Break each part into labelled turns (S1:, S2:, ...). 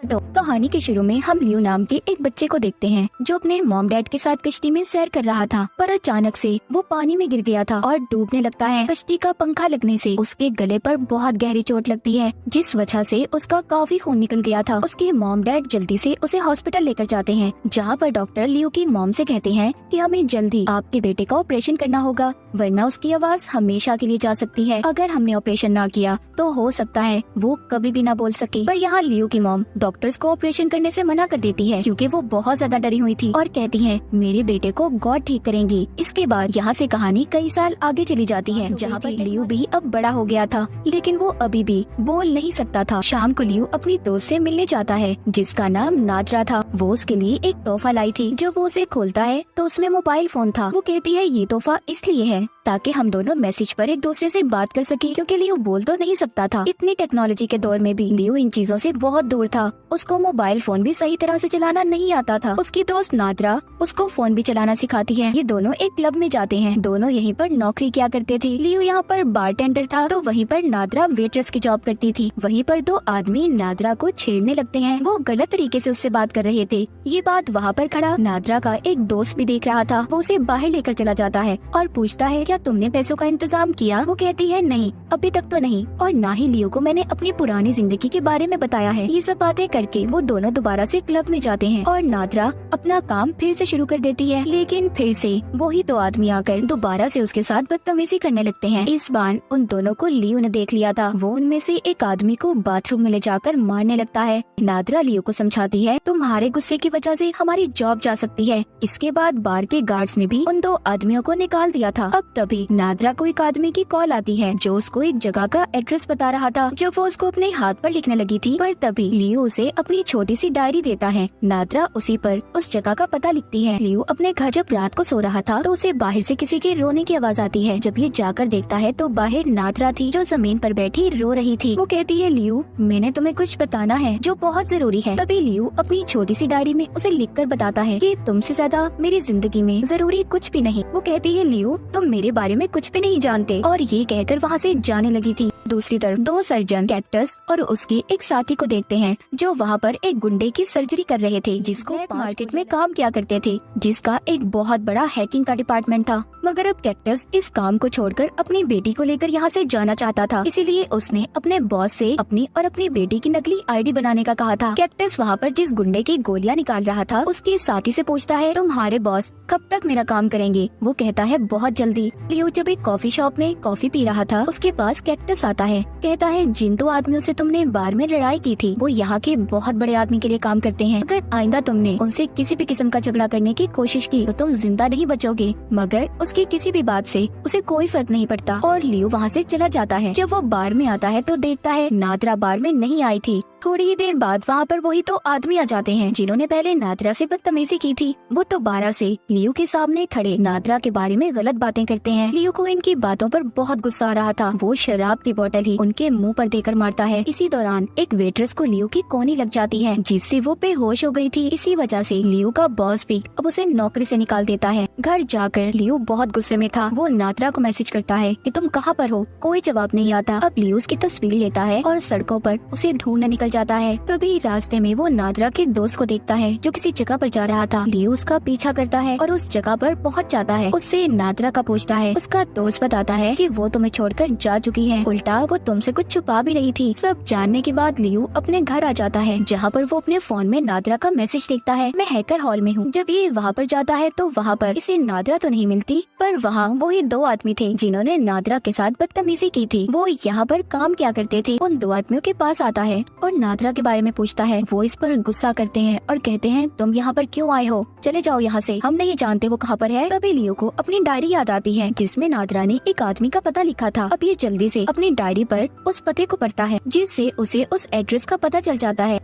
S1: तो कहानी के शुरू में हम लियो नाम के एक बच्चे को देखते हैं जो अपने मॉम डैड के साथ कश्ती में सैर कर रहा था, पर अचानक से वो पानी में गिर गया था और डूबने लगता है। कश्ती का पंखा लगने से उसके गले पर बहुत गहरी चोट लगती है, जिस वजह से उसका काफी खून निकल गया था। उसके मॉम डैड जल्दी से उसे हॉस्पिटल लेकर जाते हैं, जहाँ पर डॉक्टर लियो की मॉम से कहते हैं कि हमें जल्दी आपके बेटे का ऑपरेशन करना होगा, वरना उसकी आवाज हमेशा के लिए जा सकती है। अगर हमने ऑपरेशन ना किया तो हो सकता है वो कभी भी ना बोल सके। पर यहाँ लियो की मॉम डॉक्टर्स को ऑपरेशन करने से मना कर देती है, क्योंकि वो बहुत ज्यादा डरी हुई थी और कहती है मेरे बेटे को गॉड ठीक करेंगी। इसके बाद यहाँ से कहानी कई साल आगे चली जाती है, जहाँ पर लियो भी अब बड़ा हो गया था, लेकिन वो अभी भी बोल नहीं सकता था। शाम को लियो अपनी दोस्त से मिलने जाता है जिसका नाम नादरा था। वो उसके लिए एक तोहफा लाई थी। जब वो उसे खोलता है तो उसमें मोबाइल फोन था। वो कहती है ये तोहफा इसलिए है ताकि हम दोनों मैसेज पर एक दूसरे से बात कर सके, क्योंकि लियो बोल तो नहीं सकता था। इतनी टेक्नोलॉजी के दौर में भी लियो इन चीजों से बहुत दूर था। उसको मोबाइल फोन भी सही तरह से चलाना नहीं आता था। उसकी दोस्त नादरा उसको फोन भी चलाना सिखाती है। ये दोनों एक क्लब में जाते हैं। दोनों यहीं पर नौकरी किया करते थे। लियो यहाँ पर बारटेंडर था तो वहीं पर नादरा वेट्रेस की जॉब करती थी। वहीं पर दो आदमी नादरा को छेड़ने लगते हैं। वो गलत तरीके से उससे बात कर रहे थे। ये बात वहाँ पर खड़ा नादरा का एक दोस्त भी देख रहा था। वो उसे बाहर लेकर चला जाता है और पूछता है क्या तुमने पैसों का इंतजाम किया? वो कहती है नहीं, अभी तक तो नहीं, और ना ही लियो को मैंने अपनी पुरानी जिंदगी के बारे में बताया है। ये सब बातें करके वो दोनों दोबारा से क्लब में जाते हैं और नादरा अपना काम फिर से शुरू कर देती है, लेकिन फिर से वही दो आदमी आकर दोबारा से उसके साथ बदतमीजी करने लगते हैं। इस बार उन दोनों को लियो ने देख लिया था। वो उनमें से एक आदमी को बाथरूम में ले जाकर मारने लगता है। नादरा लियो को समझाती है तुम्हारे गुस्से की वजह से हमारी जॉब जा सकती है। इसके बाद बार के गार्ड्स ने भी उन दो आदमियों को निकाल दिया था। अब तभी नादरा को एक आदमी की कॉल आती है जो उसको एक जगह का एड्रेस बता रहा था। जब वो उसको अपने हाथ पर लिखने लगी थी, पर तभी लियो उसे अपनी छोटी सी डायरी देता है। नादरा उसी पर उस जगह का पता लिखती है। लियो अपने घर जब रात को सो रहा था तो उसे बाहर से किसी के रोने की आवाज आती है। जब ये जाकर देखता है तो बाहर नादरा थी जो जमीन पर बैठी रो रही थी। वो कहती है लियो मैंने तुम्हें कुछ बताना है जो बहुत जरूरी है। तभी लियो अपनी छोटी सी डायरी में उसे लिखकर बताता है कि तुमसे ज्यादा मेरी जिंदगी में जरूरी कुछ भी नहीं। वो कहती है लियो तुम मेरे बारे में कुछ भी नहीं जानते, और ये कहकर वहाँ से जाने लगी थी। दूसरी तरफ दो सर्जन कैक्टस और उसके एक साथी को देखते हैं जो वहाँ पर एक गुंडे की सर्जरी कर रहे थे, जिसको मार्केट में काम किया करते थे, जिसका एक बहुत बड़ा हैकिंग का डिपार्टमेंट था। मगर अब कैक्टस इस काम को छोड़कर अपनी बेटी को लेकर यहाँ से जाना चाहता था, इसीलिए उसने अपने बॉस से अपनी और अपनी बेटी की नकली आईडी बनाने का कहा था। कैक्टस वहाँ पर जिस गुंडे की गोलियां निकाल रहा था उसके साथी से पूछता है तुम्हारे बॉस कब तक मेरा काम करेंगे? वो कहता है बहुत जल्दी। लियो जब एक कॉफी शॉप में कॉफी पी रहा था उसके पास कैक्टस आता है। कहता है जिन दो आदमियों से तुमने बार में लड़ाई की थी वो यहाँ के बहुत बड़े आदमी के लिए काम करते हैं। अगर आइंदा तुमने उनसे किसी भी किस्म का झगड़ा करने की कोशिश की तो तुम जिंदा नहीं बचोगे। मगर उसकी किसी भी बात से उसे कोई फर्क नहीं पड़ता और लियो वहाँ से चला जाता है। जब वो बार में आता है तो देखता है नादरा बार में नहीं आई थी। थोड़ी ही देर बाद वहाँ पर वही तो आदमी आ जाते हैं जिन्होंने पहले नादरा से बदतमीजी की थी। वो दोबारा से लियो के सामने खड़े नादरा के बारे में गलत बातें करते हैं। लियो को इनकी बातों पर बहुत गुस्सा आ रहा था। वो शराब की बोतल ही उनके मुंह पर देकर मारता है। इसी दौरान एक वेट्रेस को लियो की कोनी लग जाती है, जिससे वो बेहोश हो गई थी। इसी वजह से लियो का बॉस भी अब उसे नौकरी से निकाल देता है। घर जाकर लियो बहुत गुस्से में था। वो नादरा को मैसेज करता है कि तुम कहाँ पर हो? कोई जवाब नहीं आता। अब लियो उसकी तस्वीर लेता है और सड़कों पर उसे ढूंढने निकल जाता है। तभी रास्ते में वो नादरा के दोस्त को देखता है जो किसी जगह पर जा रहा था। लियो उसका पीछा करता है और उस जगह पर पहुंच जाता है। उससे नादरा का पूछता है। उसका दोस्त बताता है कि वो तुम्हें छोड़कर जा चुकी है, उल्टा वो तुमसे कुछ छुपा भी रही थी। सब जानने के बाद लियो अपने घर आ जाता है, जहाँ पर वो अपने फोन में नादरा का मैसेज देखता है मैं हैकर हॉल में हूँ। जब ये वहाँ पर जाता है तो वहाँ पर इसे नादरा तो नहीं मिलती, पर वहाँ वही दो आदमी थे जिन्होंने नादरा के साथ बदतमीजी की थी। वो यहाँ पर काम क्या करते थे। उन दो आदमियों के पास आता है और नादरा के बारे में पूछता है। वो इस पर गुस्सा करते हैं और कहते हैं तुम यहाँ पर क्यों आए हो? चले जाओ यहाँ से, हम नहीं जानते वो कहाँ पर है। तभी लियो को अपनी डायरी याद आती है जिसमें नादरा ने एक आदमी का पता लिखा था। अब ये जल्दी से अपनी डायरी पर उस पते को पढ़ता है, जिससे उसे उस एड्रेस का पता चल जाता है।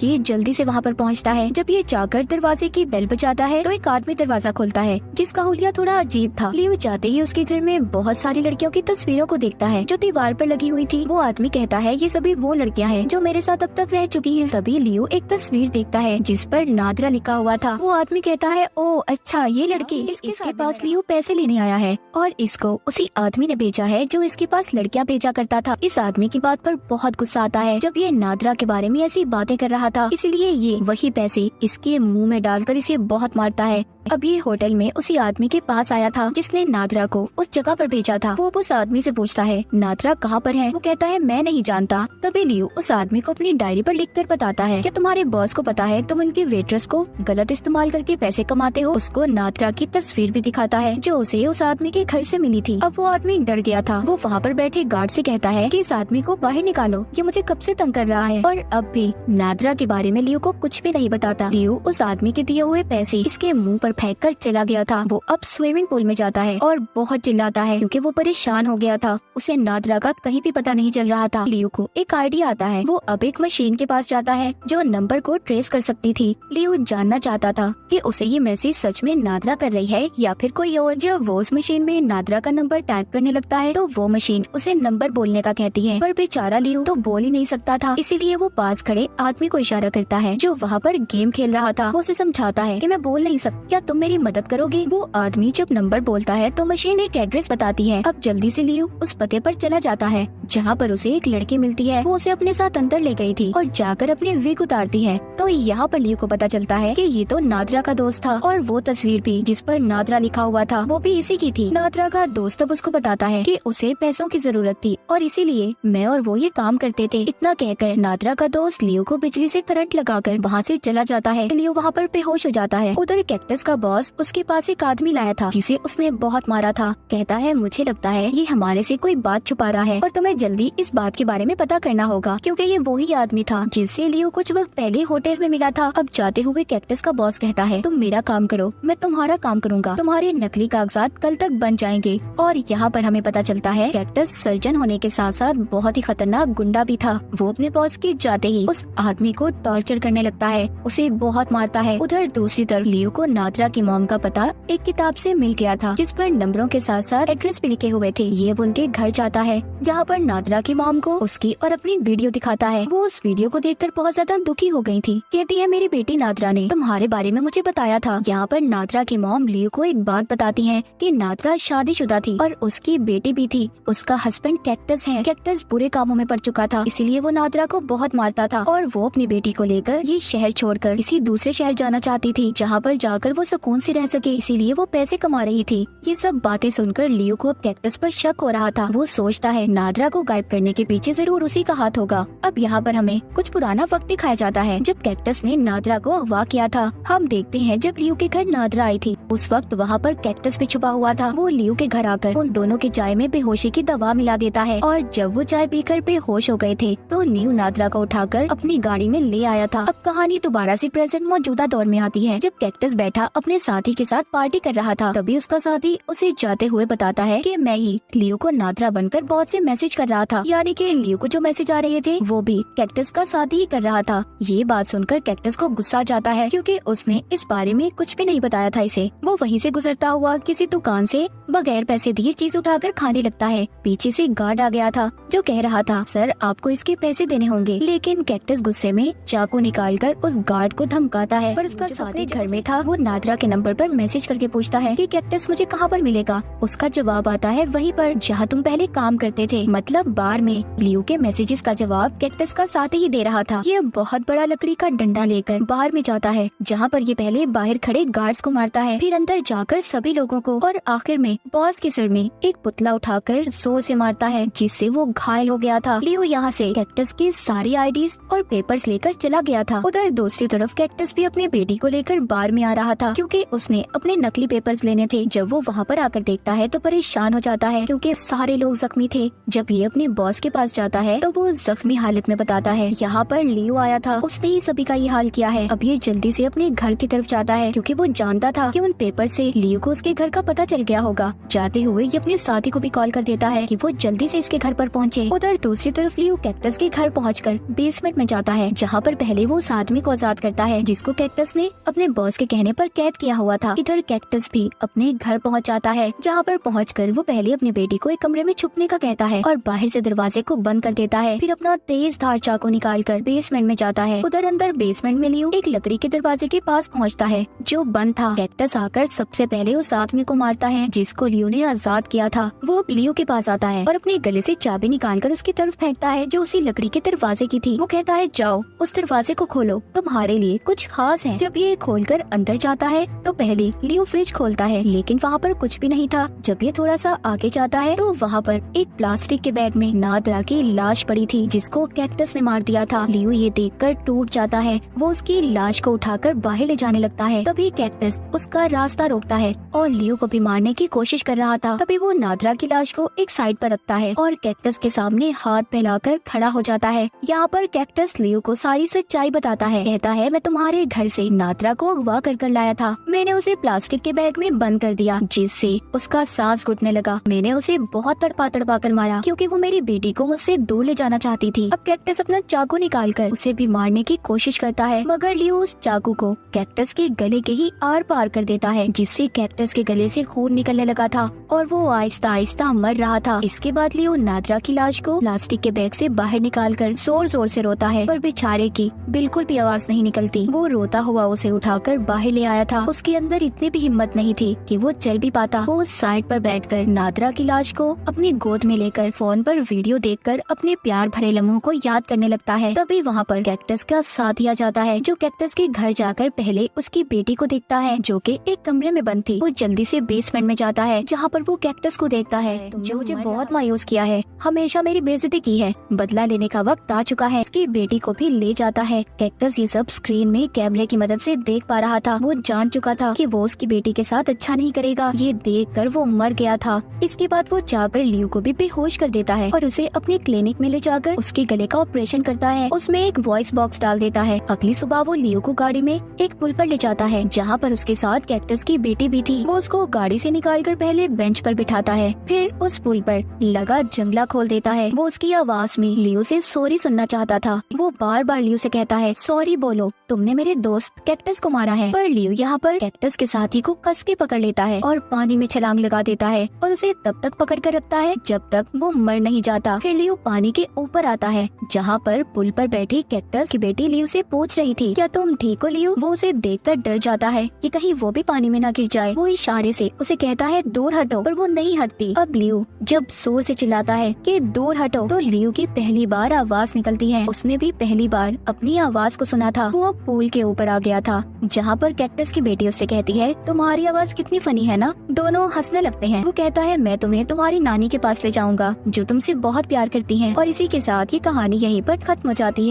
S1: ये जल्दी से वहाँ पर पहुँचता है। जब ये जाकर दरवाजे की बेल बजाता है तो एक आदमी दरवाजा खोलता है जिसका हुलिया थोड़ा अजीब था। लियो जाते ही उसके घर में बहुत सारी लड़कियों की तस्वीरों को देखता है जो दीवार पर लगी हुई थी। वो आदमी कहता है ये सभी वो लड़कियां हैं जो मेरे साथ अब तक रह चुकी हैं। तभी लियो एक तस्वीर देखता है जिस पर नादरा लिखा हुआ था। वो आदमी कहता है ओ अच्छा ये लड़की, इसके पास लियो पैसे लेने आया है और इसको उसी आदमी ने भेजा है जो इसके पास लड़कियां भेजा करता था। इस आदमी की बात पर बहुत गुस्सा आता है जब ये नादरा के बारे में ऐसी बातें कर रहा था, इसलिए ये वही पैसे इसके मुंह में डालकर इसे बहुत मारता है। अब ये होटल में उसी आदमी के पास आया था जिसने नादरा को उस जगह पर भेजा था। वो उस आदमी से पूछता है नादरा कहाँ पर है? वो कहता है मैं नहीं जानता। तभी लियो उस आदमी को अपनी डायरी पर लिखकर बताता है कि तुम्हारे बॉस को पता है तुम उनकी वेट्रेस को गलत इस्तेमाल करके पैसे कमाते हो। उसको नादरा की तस्वीर भी दिखाता है जो उसे उस आदमी के घर से मिली थी। अब वो आदमी डर गया था। वो वहाँ पर बैठे गार्ड से कहता है कि इस आदमी को बाहर निकालो, ये मुझे कब से तंग कर रहा है। और अब भी नादरा के बारे में लियो को कुछ भी नहीं बताता। लियो उस आदमी के दिए हुए पैसे इसके मुँह पर फेंक कर चला गया था। वो अब स्विमिंग पूल में जाता है और बहुत चिल्लाता है क्योंकि वो परेशान हो गया था। उसे नादरा का कहीं भी पता नहीं चल रहा था। लियो को एक आइडिया आता है। वो अब एक मशीन के पास जाता है जो नंबर को ट्रेस कर सकती थी। लियो जानना चाहता था कि उसे ये मैसेज सच में नादरा कर रही है या फिर कोई और। जब वो उस मशीन में नादरा का नंबर टाइप करने लगता है तो वो मशीन उसे नंबर बोलने का कहती है, पर बेचारा लियो तो बोल ही नहीं सकता था। इसीलिए वो पास खड़े आदमी को इशारा करता है जो वहाँ पर गेम खेल रहा था। वो उसे समझाता है कि मैं बोल नहीं सकता, क्या तुम मेरी मदद करोगे? वो आदमी जब नंबर बोलता है तो मशीन एक एड्रेस बताती है। अब जल्दी से लियो उस पते पर चला जाता है जहाँ पर उसे एक लड़की मिलती है। वो उसे अपने साथ अंदर ले गई थी और जाकर अपनी विग उतारती है। तो यहाँ पर लियो को पता चलता है कि ये तो नादरा का दोस्त था और वो तस्वीर भी जिस पर नादरा लिखा हुआ था वो भी इसी की थी। नादरा का दोस्त अब उसको बताता है कि उसे पैसों की जरूरत थी और इसीलिए मैं और वो ये काम करते थे। इतना कहकर नादरा का दोस्त लियो को बिजली से करंट लगाकर वहाँ से चला जाता है। लियो वहाँ पर बेहोश हो जाता है। उधर कैक्टस का बॉस उसके पास एक आदमी लाया था जिसे उसने बहुत मारा था। कहता है मुझे लगता है ये हमारे से कोई बात छुपा रहा है और तुम्हें जल्दी इस बात के बारे में पता करना होगा क्योंकि ये वही आदमी था जिससे लियो कुछ वक्त पहले होटल में मिला था। अब जाते हुए कैक्टस का बॉस कहता है तुम मेरा काम करो, मैं तुम्हारा काम करूंगा। तुम्हारे नकली कागजात कल तक बन जाएंगे। और यहाँ पर हमें पता चलता है कैक्टस सर्जन होने के साथ साथ बहुत ही खतरनाक गुंडा भी था। वो अपने बॉस के जाते ही उस आदमी को टॉर्चर करने लगता है, उसे बहुत मारता है। उधर दूसरी तरफ लियो को नादरा की मॉम का पता एक किताब से मिल गया था जिस पर नंबरों के साथ साथ एड्रेस भी लिखे हुए थे। ये उनके घर जाता है जहाँ पर नादरा की मॉम को उसकी और अपनी वीडियो दिखाता है। वो उस वीडियो को देखकर बहुत ज्यादा दुखी हो गई थी। कहती है मेरी बेटी नादरा ने तुम्हारे बारे में मुझे बताया था। यहाँ पर नादरा की मॉम लियो को एक बात बताती है कि नादरा शादीशुदा थी और उसकी बेटी भी थी। उसका हस्बैंड कैक्टस है। कैक्टस बुरे कामों में पड़ चुका था, इसलिए वो नादरा को बहुत मारता था और वो अपनी बेटी को लेकर ये शहर छोड़कर किसी दूसरे शहर जाना चाहती थी जहाँ पर जाकर वो सुकून से रह सके, इसीलिए वो पैसे कमा रही थी। ये सब बातें सुनकर लियो को अब कैक्टस पर शक हो रहा था। वो सोचता है नादरा को गायब करने के पीछे जरूर उसी का हाथ होगा। अब यहाँ पर हमें कुछ पुराना वक्त दिखाया जाता है जब कैक्टस ने नादरा को अगवा किया था। हम देखते हैं जब लियो के घर नादरा आई थी उस वक्त वहाँ पर कैक्टस भी छुपा हुआ था। वो लियो के घर आकर उन दोनों के चाय में बेहोशी की दवा मिला देता है और जब वो चाय पीकर बेहोश हो गए थे तो लियो नादरा को उठाकर अपनी गाड़ी में ले आया था। अब कहानी दोबारा से प्रेजेंट मौजूदा दौर में आती है जब कैक्टस बैठा अपने साथी के साथ पार्टी कर रहा था। तभी उसका साथी उसे जाते हुए बताता है कि मैं ही लियो को नादरा बनकर बहुत से मैसेज कर रहा था, यानी कि लियो को जो मैसेज आ रहे थे वो भी कैक्टस का साथी ही कर रहा था। ये बात सुनकर कैक्टस को गुस्सा जाता है क्योंकि उसने इस बारे में कुछ भी नहीं बताया था इसे। वो वहीं से गुजरता हुआ किसी दुकान से बगैर पैसे दिए चीज उठाकर खाने लगता है। पीछे से गार्ड आ गया था जो कह रहा था सर आपको इसके पैसे देने होंगे, लेकिन कैक्टस गुस्से में चाकू निकालकर उस गार्ड को धमकाता है। पर उसका साथी घर में था। वो नादरा के नंबर पर मैसेज करके पूछता है कि कैक्टस मुझे कहाँ पर मिलेगा। उसका जवाब आता है वहीं पर जहाँ तुम पहले काम करते थे, मतलब बार में। लियो के मैसेजेस का जवाब कैक्टस का साथी ही दे रहा था। ये बहुत बड़ा लकड़ी का डंडा लेकर बाहर में जाता है जहाँ पर ये पहले बाहर खड़े गार्ड्स को मारता है, फिर अंदर जाकर सभी लोगों को और आखिर में बॉस के सिर में एक पुतला उठाकर जोर से मारता है जिससे वो घायल हो गया था। लियो यहाँ से कैक्टस की सारी आईडीज और पेपर्स लेकर चला गया था। उधर दूसरी तरफ कैक्टस भी अपनी बेटी को लेकर बार में आ रहा था। क्योंकि उसने अपने नकली पेपर्स लेने थे। जब वो वहाँ पर आकर देखता है तो परेशान हो जाता है क्योंकि सारे लोग जख्मी थे। जब ये अपने बॉस के पास जाता है तो वो जख्मी हालत में बताता है यहाँ पर लियो आया था, उसने ही सभी का ये हाल किया है। अब ये जल्दी से अपने घर की तरफ जाता है क्योंकि वो जानता था कि उन पेपर से लियो को उसके घर का पता चल गया होगा। जाते हुए ये अपने साथी को भी कॉल कर देता है कि वो जल्दी से इसके घर पर पहुँचे। उधर दूसरी तरफ लियो कैक्टस के घर पहुँचकर बेसमेंट में जाता है जहाँ पर पहले वो उस आदमी को आजाद करता है जिसको कैक्टस ने अपने बॉस के कहने पर कैद किया हुआ था। इधर कैक्टस भी अपने घर पहुँच जाता है जहाँ पर पहुँचकर वो पहले अपनी बेटी को एक कमरे में छुपने का कहता है और बाहर से दरवाजे को बंद कर देता है। फिर अपना तेज धार चाकू निकालकर बेसमेंट में जाता है। उधर अंदर बेसमेंट में लियो एक लकड़ी के दरवाजे के पास पहुँचता है जो बंद था। कैक्टस आकर सबसे पहले उस आदमी को मारता है जिसको लियो ने आजाद किया था। वो लियो के पास आता है और अपने गले से चाबी निकालकर उसकी तरफ फेंकता है जो उसी लकड़ी के दरवाजे की थी। वो कहता है जाओ उस दरवाजे को खोलो, तुम्हारे लिए कुछ खास है। जब ये खोलकर अंदर जाता है तो पहले लियो फ्रिज खोलता है लेकिन वहाँ पर कुछ भी नहीं था। जब ये थोड़ा सा आगे जाता है तो वहाँ पर एक प्लास्टिक के बैग में नादरा की लाश पड़ी थी जिसको कैक्टस ने मार दिया था। लियो ये देखकर टूट जाता है। वो उसकी लाश को उठाकर बाहर ले जाने लगता है। तभी कैक्टस उसका रास्ता रोकता है और लियो को भी मारने की कोशिश कर रहा था। तभी वो नादरा की लाश को एक साइड पर रखता है और कैक्टस के सामने हाथ फैलाकर खड़ा हो जाता है। यहाँ पर कैक्टस लियो को सारी सच्चाई बताता है। कहता है मैं तुम्हारे घर से नादरा को अगवा कर लाया था। मैंने उसे प्लास्टिक के बैग में बंद कर दिया जिससे उसका सांस घुटने लगा। मैंने उसे बहुत तड़पा कर मारा क्योंकि वो मेरी बेटी को मुझसे दूर ले जाना चाहती थी। अब कैक्टस अपना चाकू निकालकर उसे भी मारने की कोशिश करता है मगर लियो उस चाकू को कैक्टस के गले के ही आर पार कर देता है जिससे कैक्टस के गले से खून निकलने लगा था और वो आहिस्ता आहिस्ता मर रहा था। इसके बाद लियो नादरा की लाश को प्लास्टिक के बैग से बाहर निकालकर जोर जोर से रोता है पर बेचारे की बिल्कुल भी आवाज नहीं निकलती। वो रोता हुआ उसे उठाकर बाहर ले आया था। उसके अंदर इतनी भी हिम्मत नहीं थी कि वो चल भी पाता। वो उस साइड पर बैठकर नादरा की लाश को अपनी गोद में लेकर फोन पर वीडियो देखकर अपने प्यार भरे लम्हों को याद करने लगता है। तभी वहाँ पर कैक्टस का साथी आ जाता है जो कैक्टस के घर जाकर पहले उसकी बेटी को देखता है जो कि एक कमरे में बंद थी। वो जल्दी से बेसमेंट में जाता है जहाँ पर वो कैक्टस को देखता है जो मुझे बहुत मायूस किया है, हमेशा मेरी बेइज्जती की है, बदला लेने का वक्त आ चुका है। उसकी बेटी को भी ले जाता है। कैक्टस ये सब स्क्रीन में कैमरे की मदद से देख पा रहा था। वो जान चुका था कि वो उसकी बेटी के साथ अच्छा नहीं करेगा। ये देखकर वो मर गया था। इसके बाद वो जाकर लियो को भी बेहोश कर देता है और उसे अपने क्लिनिक में ले जाकर उसके गले का ऑपरेशन करता है। उसमें एक वॉइस बॉक्स डाल देता है। अगली सुबह वो लियो को गाड़ी में एक पुल पर ले जाता है जहाँ पर उसके साथ कैक्टस की बेटी भी थी। वो उसको गाड़ी से निकालकर पहले बेंच पर बिठाता है, फिर उस पुल पर लगा जंगला खोल देता है। वो उसकी आवाज में लियो से सॉरी सुनना चाहता था। वो बार बार लियो से कहता है सॉरी बोलो, तुमने मेरे दोस्त कैक्टस को मारा है। पर लियो यहाँ पर कैक्टस के साथी को कस के पकड़ लेता है और पानी में छलांग लगा देता है और उसे तब तक पकड़ कर रखता है जब तक वो मर नहीं जाता। फिर लियो पानी के ऊपर आता है जहाँ पर पुल पर बैठी कैक्टस की बेटी लियो से पूछ रही थी क्या तुम ठीक हो लियो। वो उसे देखकर डर जाता है कि कहीं वो भी पानी में ना गिर जाए। वो इशारे से उसे कहता है दूर हटो पर वो नहीं हटती। अब लियो जब जोर से चिल्लाता है कि दूर हटो तो लियो की पहली बार आवाज निकलती है। उसने भी पहली बार अपनी आवाज को सुना था। वो पुल के ऊपर आ गया था जहाँ पर कैक्टस की बेटी उससे कहती है तुम्हारी आवाज कितनी फनी है ना। दोनों हंसने लगते हैं। वो कहता है मैं तुम्हें तुम्हारी नानी के पास ले जाऊंगा जो तुमसे बहुत प्यार करती है। और इसी के साथ ये कहानी यहीं पर खत्म हो जाती है।